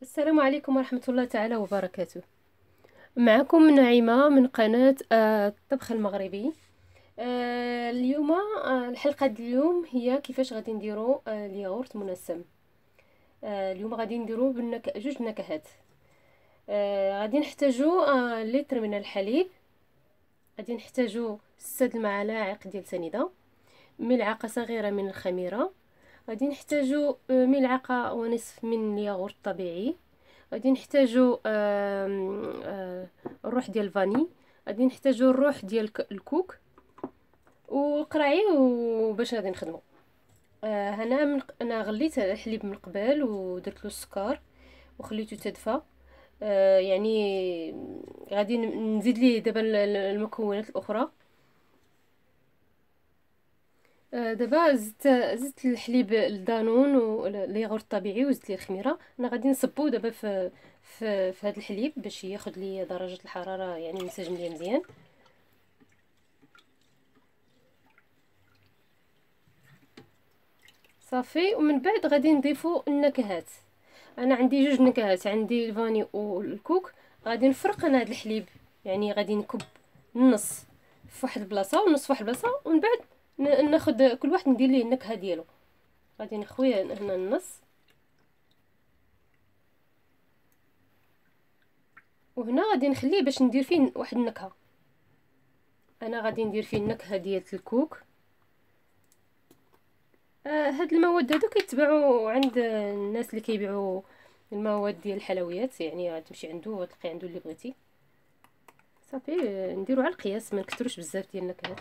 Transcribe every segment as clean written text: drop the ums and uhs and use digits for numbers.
السلام عليكم ورحمة الله تعالى وبركاته. معكم نعيمة من قناة الطبخ المغربي. اليوم الحلقة ديال اليوم هي كيفاش غادي نديرو الياغورت منسم. اليوم غادي نديرو جوج نكهات. غادي نحتاجو لتر من الحليب، غادي نحتاجو 6 المعالق ديال سنيدة، ملعقة صغيرة من الخميرة، غادي نحتاجو ملعقة ونصف من الياغورت الطبيعي، غادي نحتاجو الروح ديال الفاني، غادي نحتاجو الروح ديال الكوك وقراعي. وباش غادي نخدمو انا غليت الحليب من قبل ودرت له السكر وخليته تدفى. يعني غادي نزيد ليه دابا المكونات الاخرى. دابا زدت الحليب الدانون والياغورت الطبيعي وزدت ليه الخميره. انا غادي نصبو دابا في هذا الحليب باش ياخذ لي درجه الحراره، يعني ينسجم ليه مزيان. صافي، ومن بعد غادي نضيفو النكهات. انا عندي جوج نكهات، عندي الفاني والكوك. غادي نفرق انا هذا الحليب، يعني غادي نكب النص في واحد البلاصه والنص في واحد البلاصه، ومن بعد ناخذ كل واحد ندير ليه النكهه ديالو. غادي نخوي هنا النص، وهنا غادي نخليه باش ندير فيه واحد النكهه. انا غادي ندير فيه النكهه ديال الكوك. هاد المواد هادو كيتباعوا عند الناس اللي كيبيعوا المواد ديال الحلويات، يعني غتمشي عنده وتلقي عنده اللي بغيتي. صافي، نديرو على القياس، ما نكثروش بزاف ديال النكهات.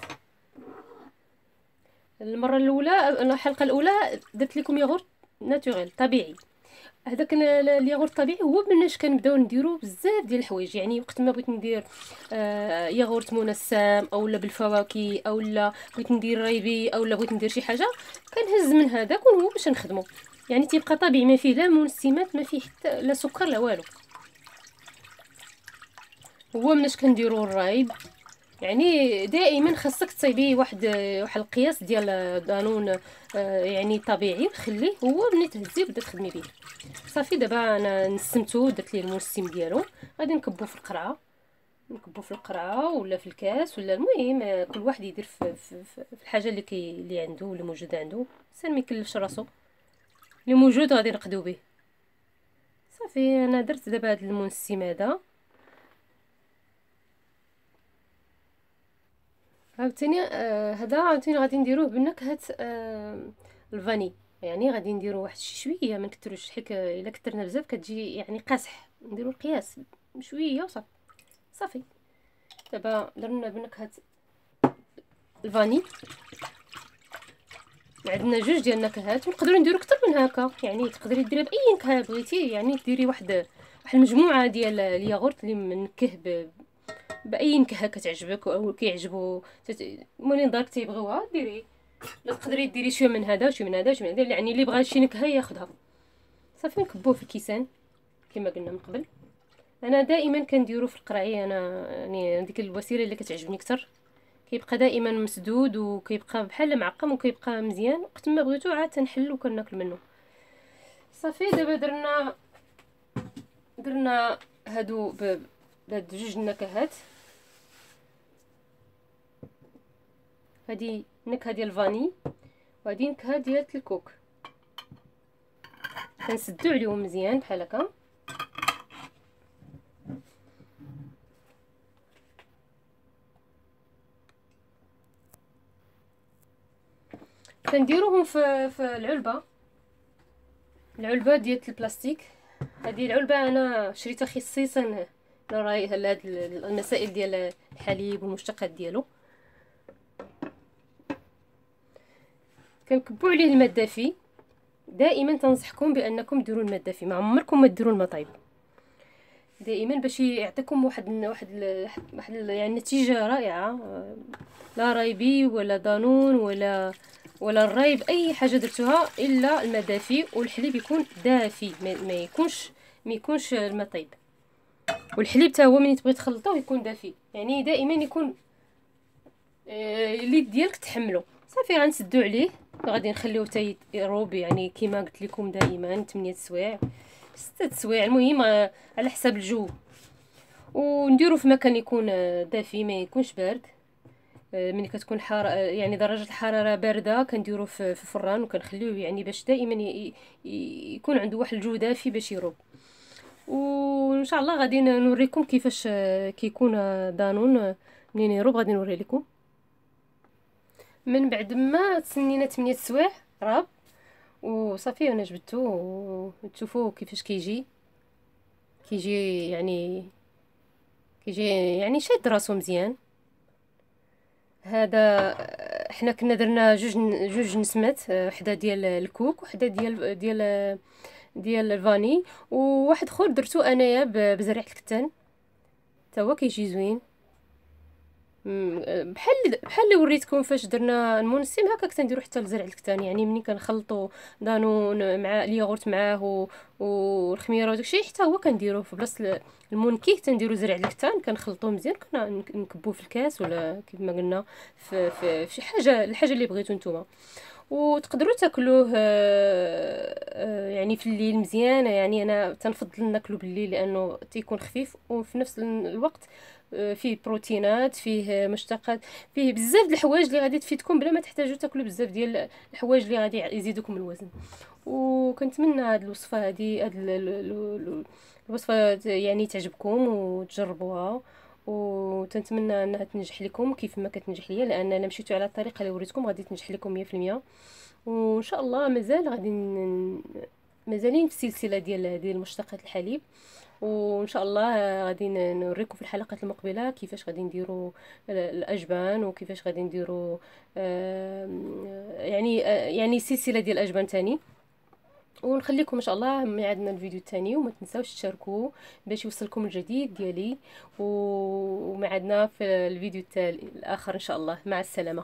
المره الاولى، الحلقه الاولى درت لكم ياغورت ناتوريل طبيعي. هذاك الياغورت الطبيعي هو مناش كنبداو نديرو بزاف ديال الحوايج. يعني وقت ما بغيت ندير ياغورت منسم اولا بالفواكه، اولا بغيت ندير ريبي، اولا بغيت ندير شي حاجه، كنهز من هذاك وهو باش نخدمو. يعني تيبقى طبيعي، ما فيه لا منسمات، ما فيه حتى لا سكر لا والو. هو مناش كنديرو الرايب، يعني دائما خاصك تصايبي واحد القياس ديال دانون يعني طبيعي، وخليه هو ملي تهزيه وبدا تخدمي به. صافي، دابا انا نسمتو، درت ليه المنسم ديالو. غادي نكبو في القرعه، نكبو في القرعه ولا في الكاس، ولا المهم كل واحد يدير في الحاجه اللي عنده، اللي موجوده عنده، سير ما يكلفش راسو. اللي موجود غادي نقدو به. صافي، انا درت دابا هذا المنسم هذا. عاوتاني هذا عاوتاني غادي نديروه بنكهه الفاني. يعني غادي نديرو واحد شويه، ما نكثروش، حيت الا كثرنا بزاف كتجي يعني قاصح. نديرو القياس شويه وصافي. صافي، دابا درنا بنكهه الفاني. عندنا جوج ديال النكهات، ونقدروا نديرو اكثر من هكا. يعني تقدري ديري باي نكهه بغيتي، يعني ديري واحد المجموعه ديال الياغورت اللي منكه باي نكهه كتعجبك او كيعجبو مولين دارك تيبغيوها ديري. لا تقدري ديري شويه من هذا وشويه من هذا وشويه من هذا، يعني اللي بغى شي نكهه ياخذها. صافي، نكبوه في الكيسان كما قلنا من قبل. انا دائما كنديرو في القرعي، انا يعني ديك الوسيله اللي كتعجبني اكثر. كيبقى دائما مسدود وكيبقى بحال معقم وكيبقى مزيان. وقت ما بغيتو عاد تنحل وكناكل منه. صافي، دابا درنا هادو بهاد جوج النكهات. هادي نكهه ديال الفاني، وهادي نكهه ديال الكوك. كنسدو عليهم مزيان بحال هكا. كنديروهم في العلبه ديال البلاستيك. هذه العلبه انا شريتها خصيصا لهاد المسائل ديال الحليب والمشتقات ديالو. كنكبوا عليه الماء الدافي. دائما تنصحكم بانكم ديروا الماء الدافي، ما عمركم ما ديروا الماء طايب. دائما باش يعطيكم واحد يعني نتيجه رائعه. لا رايبي ولا دانون ولا الرايب، اي حاجه درتوها الا الماء دافي، والحليب يكون دافي، ما يكونش الماء طيب. والحليب تا هو ملي تبغي تخلطوه يكون دافي، يعني دائما يكون اليد ديالك تحملو. صافي، غنسدو عليه، غادي نخليوه حتى يروب، يعني كيما قلت لكم دائما 8 سوايع. 6 سوايع المهم على حساب الجو. ونديرو في مكان يكون دافي ما يكونش بارد. ملي كتكون يعني درجه الحراره بارده كنديروه في الفران وكنخليوه يعني باش دائما يكون عنده واحد الجو دافي باش يروب. وان شاء الله غادي نوريكم كيفاش كيكون دانون منين يروب غادي نوري لكم. من بعد ما تسنينا 8 سوايع راب وصافي انا جبدته وتشوفوا كيفاش كيجي يعني شاد راسو مزيان. هذا احنا كنا درنا جوج نسمات، وحده ديال الكوك وحده ديال الفاني، وواحد اخر درتو انايا بزريعه الكتان تا هو كيجي زوين. بحال اللي وريتكم فاش درنا المنسم هكاك تنديرو حتى لزرع الكتان. يعني ملي كنخلطوا دانون مع الياغورت معاه والخميره وداكشي حتى هو كنديروه في بلاصه المونكيك تنديرو زرع الكتان كنخلطوه مزيان كنا نكبوه في الكاس ولا كيف ما قلنا في شي حاجه الحاجه اللي بغيتو نتوما. وتقدروا تاكلوه يعني في الليل مزيان. يعني انا تنفضل ناكلو بالليل لانه تيكون خفيف وفي نفس الوقت فيه بروتينات، فيه مشتقات، فيه بزاف د الحوايج اللي غادي تفيدكم بلا ما تحتاجوا تاكلوا بزاف ديال الحوايج اللي غادي يزيدوكم الوزن. وكنتمنى هاد الوصفه هاد الوصفه يعني تعجبكم وتجربوها، وتنتمنى انها تنجح لكم كيف ما كتنجح ليا، لان انا مشيتو على الطريقه اللي وريتكم غادي تنجح لكم 100%. وان شاء الله مازال غادي مازالين في السلسله ديال مشتقات الحليب. وان شاء الله غادي نوريكم في الحلقات المقبله كيفاش غادي نديروا الاجبان وكيفاش غادي نديروا يعني سلسله ديال الاجبان تاني. ونخليكم ان شاء الله ميعادنا الفيديو الثاني، وما تنساوش تشاركوا باش يوصلكم الجديد ديالي. وميعادنا في الفيديو التالي الاخر ان شاء الله. مع السلامه.